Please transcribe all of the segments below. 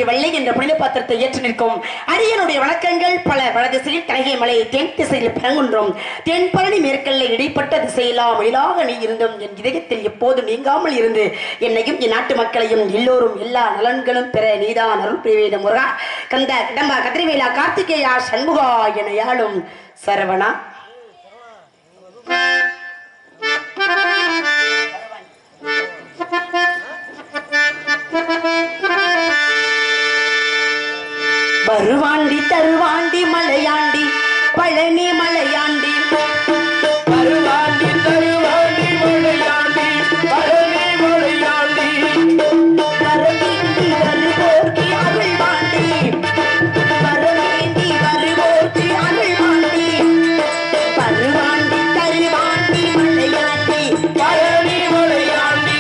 வெள்ளை என்ற புனித பாத்திரத்தை ஏற்று நிற்கும் அரியனுடைய வணக்கங்கள் பல. வடதிசையில் கனகை மலை, தென் திசையில் பரங்குன்றம், தென்பழனி மேற்கல்ல இடைப்பட்ட திசையெல்லாம் எழிலாக நீ இருந்தும் என் இதயத்தில் எப்போதும் நீங்காமல் இருந்து என்னையும் என் நாட்டு மக்களையும் எல்லோரும் எல்லா நலன்களும் பெற நீதான் அருள் புரிவேன் முருகா. கந்த கடம்பா கதிரவேலா கார்த்திகேயா சண்முகா என யாழும் சரவணா. வருவாண்டி தருவாண்டி மலையாண்டி பழனி மலையாண்டி, வருவாண்டி தருவாண்டி மலையாண்டி பழனி மலையாண்டி, வரவேண்டி வருவோர்க்கு அருள் வாண்டி, வரவேண்டி வருவோர்க்கு அருள் வாண்டி, வருவாண்டி தருவாண்டி மலையாண்டி பழனி மலையாண்டி.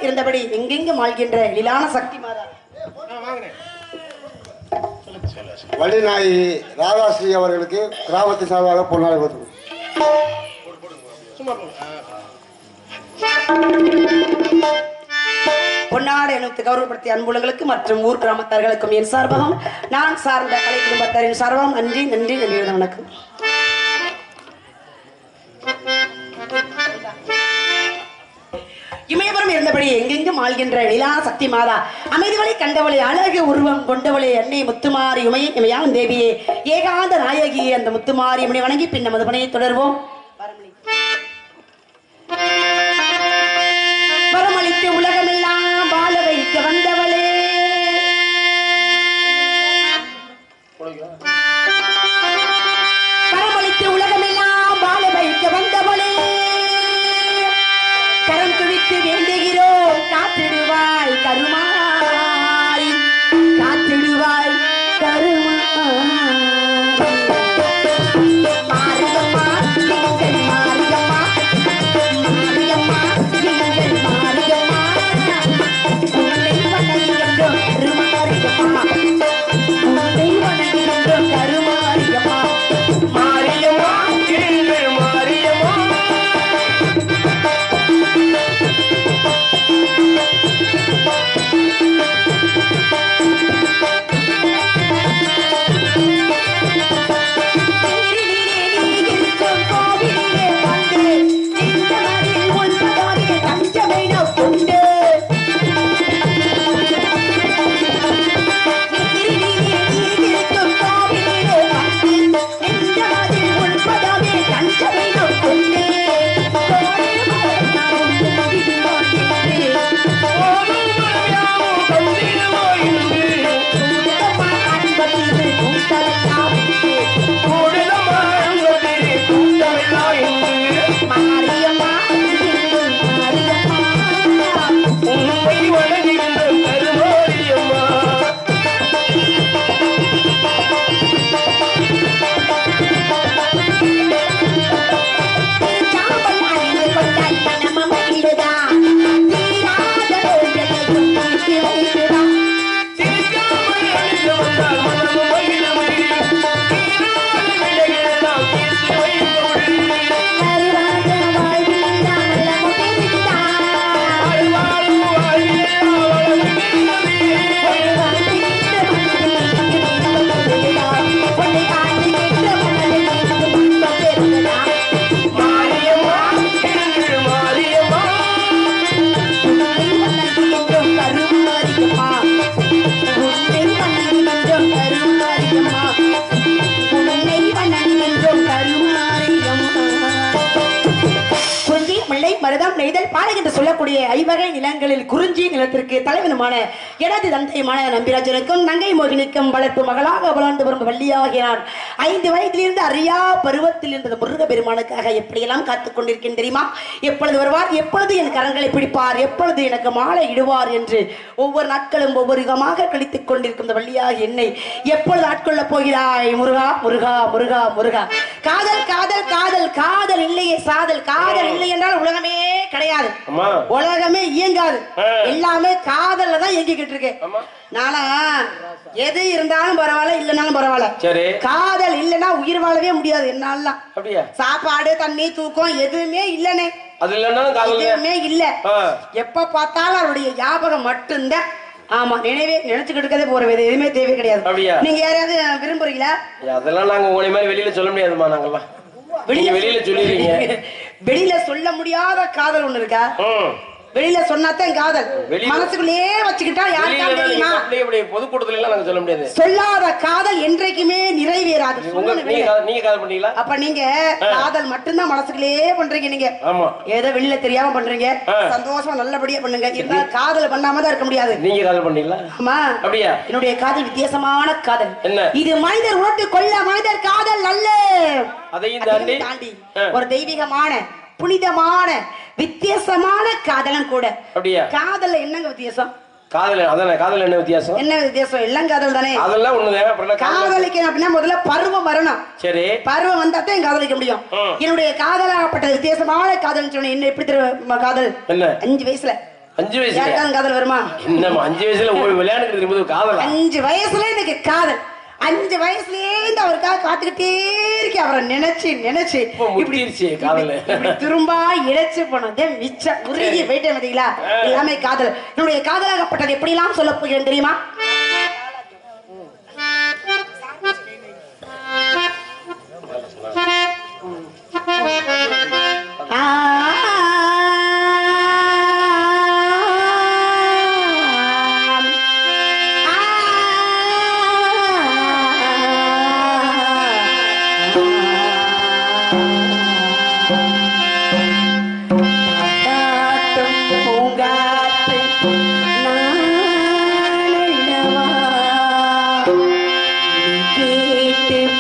இருந்தபடி எங்கெங்கும் ஆள்கின்ற எழிலான சக்தி மாதா வள்ளிநாயகி ராதாஸ்ரீ அவர்களுக்கு கிராமத்தின் சார்பாக பொன்னாடை கொடுத்து பொன்னாடை அணிவித்து கௌரவப்படுத்திய அன்புள்ளங்களுக்கு மற்றும் ஊர் கிராமத்தார்களுக்கும் என் சார்பாகவும் நான் சார்ந்த கலை குடும்பத்தாரின் சார்பாகவும் நன்றி நன்றி நன்றி வணக்கம். இமயபுரம் இருந்தபடி எங்கெங்கும் எங்கும் ஆள்கின்ற நிலா சக்தி மாதா அமைதிவளை கண்டவளை அழகு உருவம் கொண்டவளை அன்னை முத்துமாரி உமையான் தேவியே ஏகாந்த நாயகியே அந்த முத்துமாரி உமை வணங்கி பின் நமது பணியை தொடர்வோம். வரமளித்து உலகமெல்லாம் வாழ வைக்க வந்தவளே வரமளித்து உலகமெல்லாம் வாழ வைக்க வந்தவளே கரம் குவித்து வேண்டுகிறோம் காத்திடுவாய் கருமாய் காத்திடுவாய் கருமாய் மாரியம்மா நீங்கள் மாரியம்மா மாரியம்மா நீங்கள் மாரியம்மா உன்னை வணங்குகின்றோம் கருமாரியம்மா உன்னை வணங்குகின்றோம் கருமாரியம்மா மாரியம்மா எங்கள் மாரியம்மா மருதம் நெய்தல் பாலை என்று சொல்லக்கூடிய ஐவகை நிலங்களில் குறிஞ்சி நிலத்திற்கு தலைவனுமான எனது தந்தையுமான நம்பிராஜனுக்கும் நங்கை மோகினிக்கும் வளர்ப்பு மகளாக வளர்ந்து வரும் வள்ளியாகிறான் 5 வயதிலிருந்து அறியா பருவத்தில் இருந்த முருக பெருமானுக்காக எப்படியெல்லாம் காத்துக் கொண்டிருக்கேன் தெரியுமா? எப்பொழுது வருவார், எப்பொழுது என் கரங்களை பிடிப்பார், எப்பொழுது எனக்கு மாலை இடுவார் என்று ஒவ்வொரு நாட்களும் ஒவ்வொரு யுகமாக கழித்துக் கொண்டிருக்கும் இந்த வள்ளியாக என்னை எப்பொழுது ஆட்கொள்ள போகிறாய் முருகா முருகா முருகா முருகா. காதல் காதல் காதல் காதல் இல்லையே சாதல், காதல் இல்லை என்றால் உலகமே கிடையாது, உலகமே இயங்காது, எல்லாமே காதல்ல தான் இயங்கிக்கிட்டு இருக்கு. நானா எது இருந்தாலும் பரவாயில்ல, இல்லனாலும் பரவாயில்ல, காதல் இல்லைன்னா உயிர் வாழவே முடியாது. என்னாலாம் சாப்பாடு தண்ணி தூக்கம் எதுவுமே இல்லனே, எதுவுமே இல்ல. எப்ப பார்த்தாலும் அவருடைய ஞாபகம் மட்டும்தான். ஆமா, நினைச்சுக்கிட்டு இருக்கதே போற எதுவுமே தேவை கிடையாது. நீங்க யாரையாவது விரும்புறீங்களா? அதெல்லாம் நாங்க உங்களை மாதிரி வெளியில சொல்ல முடியாதுமா. நாங்கெல்லாம் வெளியில சொல்லிடுறீங்க. வெளியில சொல்ல முடியாத காதல் ஒண்ணு இருக்கா? வெளியில சொன்னாதான் காதல், மனசுக்குள்ளேயே வச்சுக்கிட்டா யாருக்காவது தெரியுமா? பொதுக்கூட்டத்துல எல்லாம் நாங்க சொல்ல முடியாது. சொல்லாத காதல் என்றைக்குமே நிறைவேறாது. நீங்க காதல் பண்ணீங்களா? அப்ப நீங்க காதல் மட்டும்தான் மனசுக்குள்ளேயே பண்றீங்க. நீங்க ஏதோ வெளியில தெரியாம பண்றீங்க. சந்தோஷமா நல்லபடியா பண்ணுங்க. இருந்தா காதல் பண்ணாம தான் இருக்க முடியாது. நீங்க காதல் பண்ணீங்களா? ஆமா. அப்படியா? என்னுடைய காதல் வித்தியாசமான காதல். இது மனிதர் உணர்ந்து கொள்ள மனிதர் காதல் அல்ல, அதையும் தாண்டி ஒரு தெய்வீகமான புனிதமான வித்தியாசமான காதலன் கூட. அப்படியா? காதல்ல என்னங்க வித்தியாசம்? காதல் அதானே. காதல் என்ன வித்தியாசம்? என்ன வித்தியாசம்? எல்லாம் காதல் தானே. அதெல்லாம் ஒண்ணுதான். காதலிக்கணும் அப்படின்னா முதல்ல பருவம் வரணும். சரி, பருவம் வந்தா தான் காதலிக்க முடியும். என்னுடைய காதலாகப்பட்ட வித்தியாசமான காதல் சொன்ன என்ன எப்படி தெரியும்? காதல் என்ன 5 வயசுல 5 வயசுல யாருக்காவது காதல் வருமா? என்னமா 5 வயசுல விளையாடுறது இருக்கும்போது காதல்? 5 வயசுல எனக்கு காதல். 5 வயசுலயே இந்த அவருக்காக காத்துக்கிட்டே இருக்கேன். அவரை நினைச்சு நினைச்சு இப்படி திரும்ப இழைச்சு போனதே மிச்சம் உருகி போயிட்டே பார்த்தீங்களா? எல்லாமே காதல். என்னுடைய காதலாகப்பட்டது எப்படி எல்லாம் சொல்ல போகிறேன் தெரியுமா?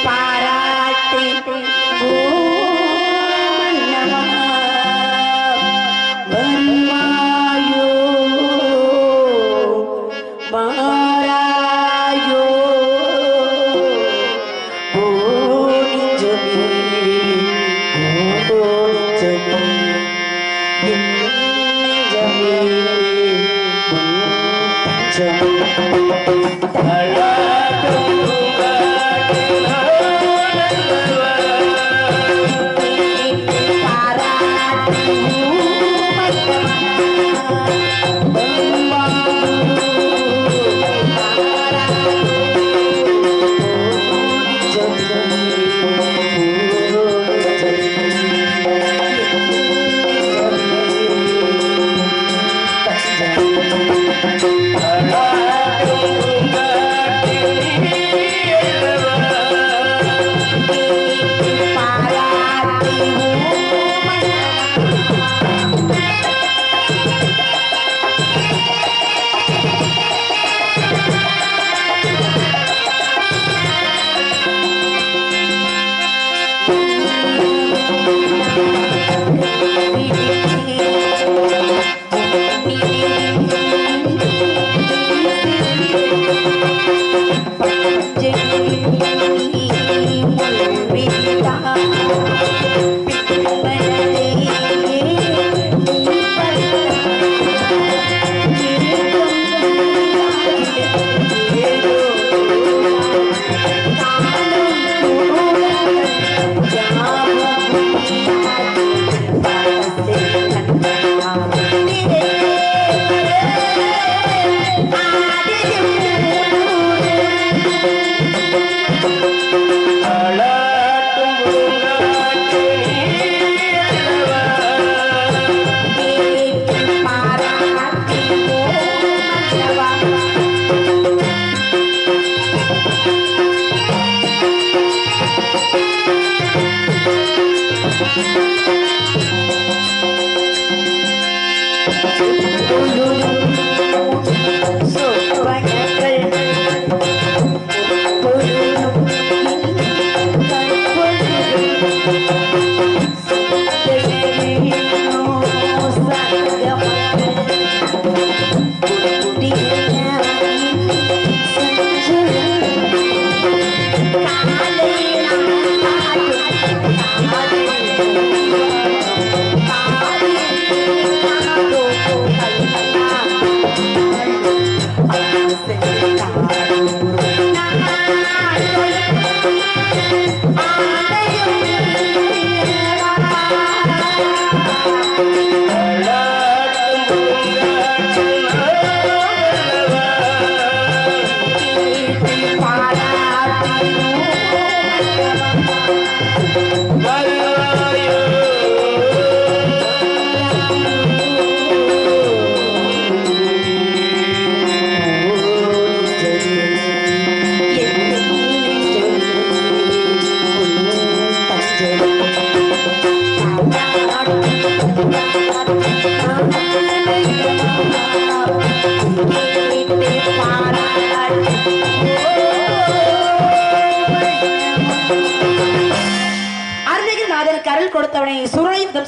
பாராட்டி ஓ மன்னவா வருவாயோ மாறாயோ ஓடிஞ்சமே ஓடிஞ்சமே என் நெஞ்சமே உன் தஞ்சமே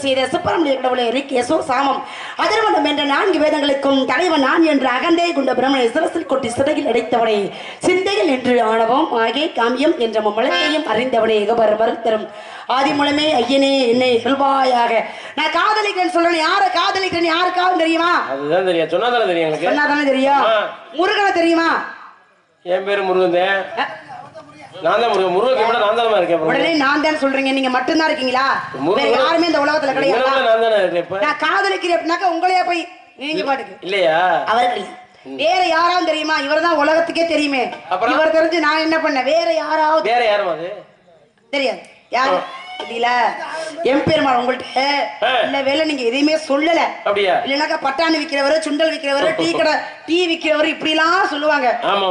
செய்த சுப்பிரமணிய கடவுளை கேசோ சாமம் அதர்வனம் என்ற 4 வேதங்களுக்கும் தலைவன் நான் என்ற அகந்தே கொண்ட பிரம்மனை சிரசில் கொட்டி சிறையில் அடைத்தவனே சிந்தையில் என்று ஆணவம் ஆகே காமியம் என்ற மலத்தையும் அறிந்தவனே எகபர் மறுத்தரும் ஆதி மூலமே ஐயனே என்னை சொல்வாயாக. நான் காதலிக்கிறேன்னு சொல்றேன். யார காதலிக்கிறேன்னு யாருக்காவது தெரியுமா? அதுதான் தெரியும். சொன்னாதானே தெரியும். எனக்கு சொன்னாதானே தெரியும். முருகனை தெரியுமா? என் பேரு முருகன். நான் தான் முருகன் கூட நான் தானமா இருக்கேன். உடனே நான் தான் சொல்றீங்க. நீங்க மட்டும் தான் இருக்கீங்களா? வேற யாருமே இந்த உலகத்துல கிடையாது. நான் தானே இருக்கேன். இப்ப நான் காதலிக்கிறேன் அப்படினாக்க உங்களையே போய் நீங்க பாட்டுக்கு இல்லையா? அவர்கள் வேற யாராவது தெரியுமா? இவர்தான் உலகத்துக்கே தெரியுமே. இவர் தெரிஞ்சு நான் என்ன பண்ண? வேற யாராவது? வேற யாரும் அது தெரியாது. யாரு தெரியல? எம்பெருமாள் உங்கள்கிட்ட இல்ல வேலை நீங்க எதையுமே சொல்லல. அப்படியா? இல்லனாக்கா பட்டாணி விக்கிறவரு, சுண்டல் விக்கிறவரு, டீ விக்கிறவரு இப்படி எல்லாம் சொல்லுவாங்க.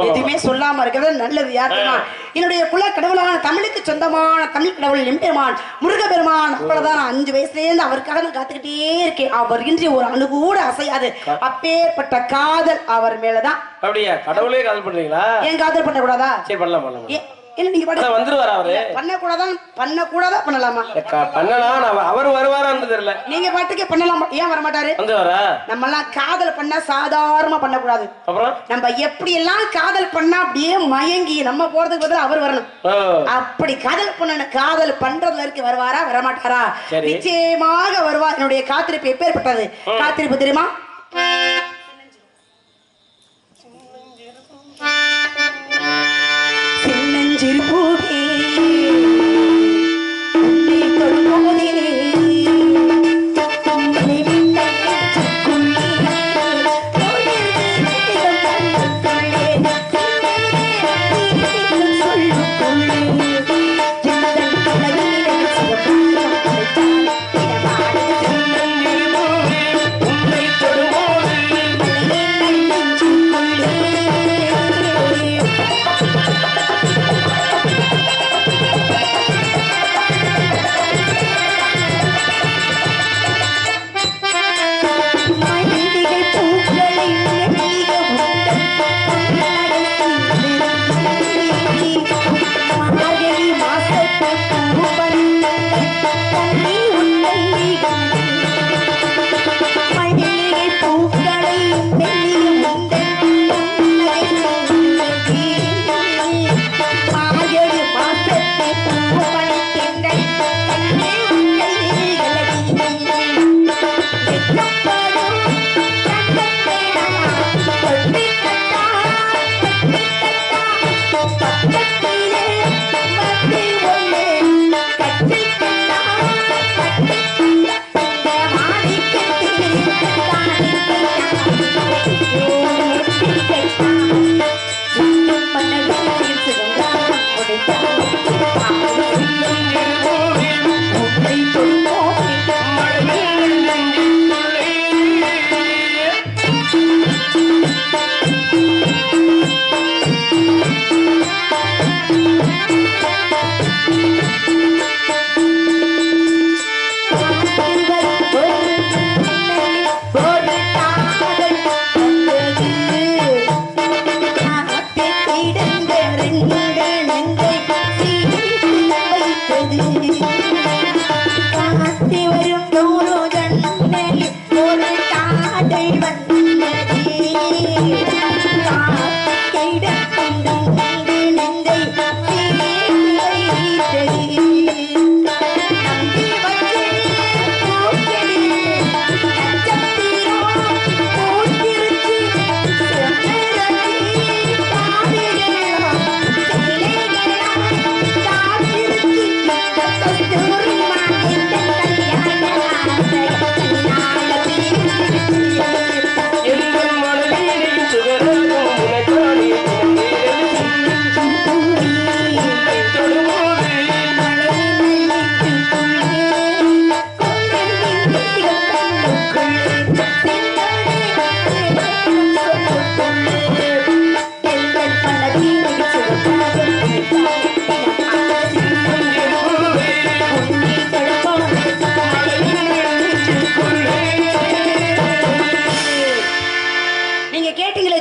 எதுவுமே சொல்லாம இருக்கிறது நல்லது. யாருமா? என்னுடைய குல கடவுளான தமிழுக்கு சொந்தமான தமிழ் கடவுள் எம்பெருமான் முருகபெருமான். அவ்வளவுதான். 5 வயசுல இருந்து அவருக்காக நான் காத்துக்கிட்டே இருக்கேன். அவர் இன்றி ஒரு அணு கூட அசையாது. அப்பேற்பட்ட காதல் அவர் மேலதான். அப்படியா? கடவுளே காதல் பண்றீங்களா? ஏன் காதல் பண்ண கூடாதா? சரி பண்ணலாம் பண்ணலாம். என்ன நீங்க பாட்டு வந்துருவாரா அவரு? பண்ணக்கூடாதா பண்ணலாமா? பண்ணலாம். அவர் வருவாரான்னு தெரியல. நீங்க பாட்டுக்கே பண்ணலாமா? ஏன் வர மாட்டாரு? வந்துவாரா? நம்ம எல்லாம் காதல் பண்ணா சாதாரணமா பண்ணக்கூடாது. அப்புறம் நம்ம எப்படி எல்லாம் காதல் பண்ணா அப்படியே மயங்கி நம்ம போறதுக்கு பதிலா அவர் வரணும். அப்படி காதல் பண்ணணும். காதல் பண்றது வரைக்கும் வருவாரா வரமாட்டாரா? நிச்சயமாக வருவார். என்னுடைய காத்திருப்பு எப்பேற்பட்டது காத்திருப்பு தெரியுமா? சின்னஞ்சிறு பூவே உன்னை தொடும்போதே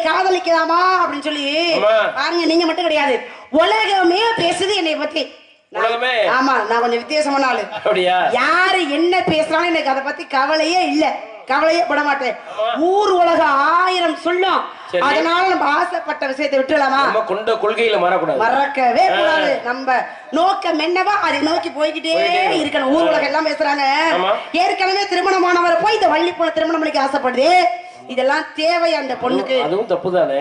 காதலிக்கலாமா அப்படின்னு சொல்லி பாருங்க. நீங்க மட்டும் கிடையாது, உலகமே பேசுது என்னை பத்தி. ஆமா, நான் கொஞ்சம் வித்தியாசமான ஆளு. யாரு என்ன பேசுறாலும் எனக்கு அதை பத்தி கவலையே இல்ல, கவலையே பட மாட்டேன். ஊர் உலகம் 1000 சொல்லும். அதனால நம்ம ஆசைப்பட்ட விஷயத்தை விட்டுலாமா? கொண்ட கொள்கையில மறக்கவே கூடாது. நம்ம நோக்கம் என்னவா அதை நோக்கி போய்கிட்டே இருக்கணும். ஊர் உலகம் எல்லாம் பேசுறாங்க. ஏற்கனவே திருமணமானவரை போய் இந்த வள்ளி போன திருமணம் பண்ணிக்க ஆசைப்படுது. இதெல்லாம் தேவை அந்த பொண்ணுக்கு? அதுவும் தப்புதானே.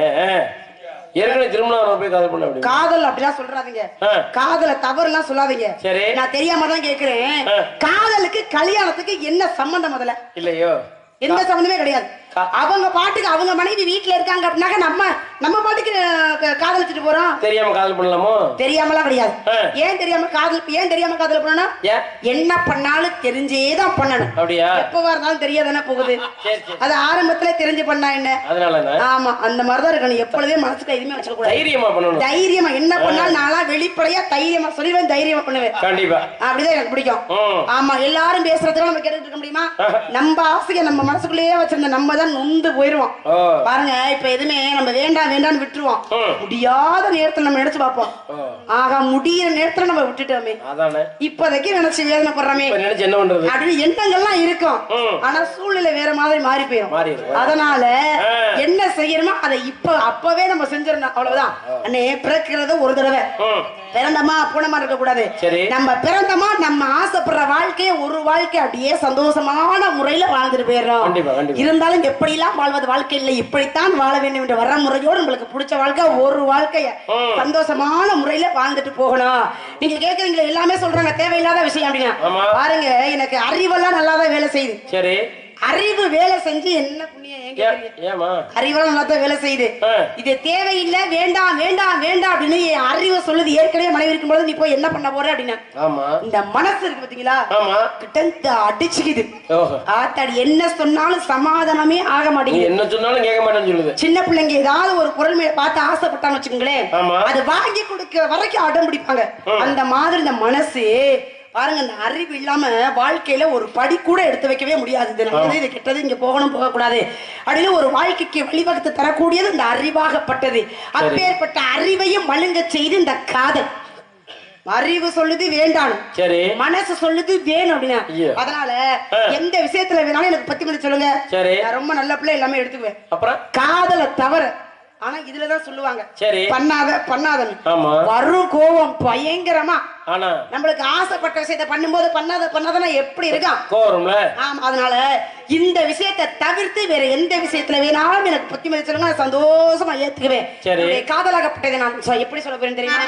ஏற்கனவே திருமணம் போய் காதல் பண்ண காதல் அப்படிலாம் சொல்றாதீங்க. காதல தவறு எல்லாம் சொல்லாதீங்க. நான் தெரியாம தான் கேக்குறேன். காதலுக்கு கல்யாணத்துக்கு என்ன சம்பந்தம்? முதல்ல இல்லையோ, எந்த சம்பந்தமே கிடையாது. அவங்க பாட்டுக்கு அவங்க மனைவி வீட்டுல இருக்காங்க அப்படின்னாக்க நம்ம பாட்டுக்கு காதலிச்சுட்டு போறோம். தெரியாம காதல் பண்ணலாமோ? தெரியாமலாம் கிடையாது. ஏன் தெரியாம காதல் பண்ணணும்? என்ன பண்ணாலும் தெரிஞ்சேதான் பண்ணணும். அப்படியா? எப்பவா இருந்தாலும் தெரியாதானே போகுது. அது ஆரம்பத்துல தெரிஞ்சு பண்ணா என்ன? ஆமா, அந்த மாதிரிதான் இருக்கணும். எப்பொழுதே மனசுக்கு எதுவுமே வச்சுக்க கூடாது. தைரியமா பண்ணணும். தைரியமா என்ன பண்ணாலும் நான்லாம் வெளிப்படையா தைரியமா சொல்லிடுவேன், தைரியமா பண்ணுவேன். கண்டிப்பா அப்படிதான் எனக்கு பிடிக்கும். ஆமா, எல்லாரும் பேசுறதுக்கு நம்ம கேட்டுட்டு இருக்க முடியுமா? நம்ம ஆசையை நம்ம மனசுக்குள்ளேயே வச்சிருந்த நம்ம தான் பார்த்தா நொந்து போயிருவோம். பாருங்க இப்ப எதுவுமே நம்ம வேண்டாம் வேண்டாம்னு விட்டுருவோம். முடியாத நேரத்துல நம்ம நினைச்சு பார்ப்போம். ஆக முடியிற நேரத்துல நம்ம விட்டுட்டோமே, இப்போதைக்கு நினைச்சு வேதனைப்படுறோமே அப்படின்னு எண்ணங்கள்லாம் இருக்கும். ஆனா சூழ்நிலை வேற மாதிரி மாறி போயிடும். அதனால என்ன செய்யணுமோ அதை அப்பவே நம்ம செஞ்சிடணும். அவ்வளவுதான். அண்ணே பிறக்கிறது ஒரு தடவை, பிறந்தமா பூனமா இருக்க கூடாது. நம்ம பிறந்தமா நம்ம ஆசைப்படுற வாழ்க்கைய ஒரு வாழ்க்கை அப்படியே சந்தோஷமான முறையில வாழ்ந்துட்டு போயிடுறோம். இருந்தாலும் எப்படி எல்லாம் வாழ்வது வாழ்க்கை இல்லை, இப்படித்தான் வாழ வேண்டும் என்ற வர முறையோடு நம்மளுக்கு பிடிச்ச வாழ்க்கை ஒரு வாழ்க்கைய சந்தோஷமான முறையில வாழ்ந்துட்டு போகணும். நீங்க கேக்குறீங்களா எல்லாமே சொல்றாங்க தேவையில்லாத விஷயம் அப்படின்னா, பாருங்க எனக்கு அறிவெல்லாம் நல்லாதான் வேலை செய்யுது. சரி, அறிவு வேலை செஞ்சு என்ன புண்ணியம்? அறிவெல்லாம் நல்லா தான் வேலை செய்யுது. இது தேவையில்லை, வேண்டாம் வேண்டாம் வேண்டாம் அப்படின்னு அறிவு சொல்லுது. ஏற்கனவே மனைவி இருக்கும் போது நீ போய் என்ன பண்ண போற அப்படின்னா, இந்த மனசு இருக்கு பாத்தீங்களா, கிட்ட அடிச்சுக்குது. ஆத்தாடி என்ன சொன்னாலும் சமாதானமே ஆக மாட்டேங்குது, என்ன சொன்னாலும் கேட்க மாட்டேன்னு சொல்லுது. சின்ன பிள்ளைங்க ஏதாவது ஒரு பொருள் மேல பார்த்து ஆசைப்பட்டான்னு வச்சுக்கோங்களேன், அது வாங்கி கொடுக்க வரைக்கும் அடம் பிடிப்பாங்க. அந்த மாதிரி இந்த மனசு பாருங்க, இந்த அறிவு இல்லாம வாழ்க்கையில ஒரு படி கூட எடுத்து வைக்கவே முடியாது. இது நல்லது, இது கெட்டது, இங்க போகணும் போகக்கூடாது அப்படின்னு ஒரு வாழ்க்கைக்கு வழிவகுத்து தரக்கூடியது இந்த அறிவாகப்பட்டது. அப்பேற்பட்ட அறிவையும் மழுங்க செய்து இந்த காதல். அறிவு சொல்லுது வேண்டாம், சரி, மனசு சொல்லுது வேணும் அப்படின்னா. அதனால எந்த விஷயத்துல வேணாலும் எனக்கு 10 மினிட் சொல்லுங்க, நான் ரொம்ப நல்ல பிள்ளை எல்லாமே எடுத்துக்குவேன். அப்புறம் காதலை தவிர ஆனா இதுலதான் சொல்லுவாங்க, சரி பண்ணாத பண்ணாதன்னு. வரும் கோவம் பயங்கரமா. ஆனா நம்மளுக்கு ஆசைப்பட்ட விஷயத்த பண்ணும்போது பண்ணாதன்னா எப்படி இருக்கான் கோவம்ல. ஆமா, அதனால இந்த விஷயத்தை தவிர்த்து வேற எந்த விஷயத்துல வேணாலும் எனக்கு 10 மினிட் சொல்லுங்க, நான் சந்தோஷமா ஏத்துக்குவேன். சரி, காதலாகப்பட்டதை நான் எப்படி சொல்ல போறேன் தெரியுமா?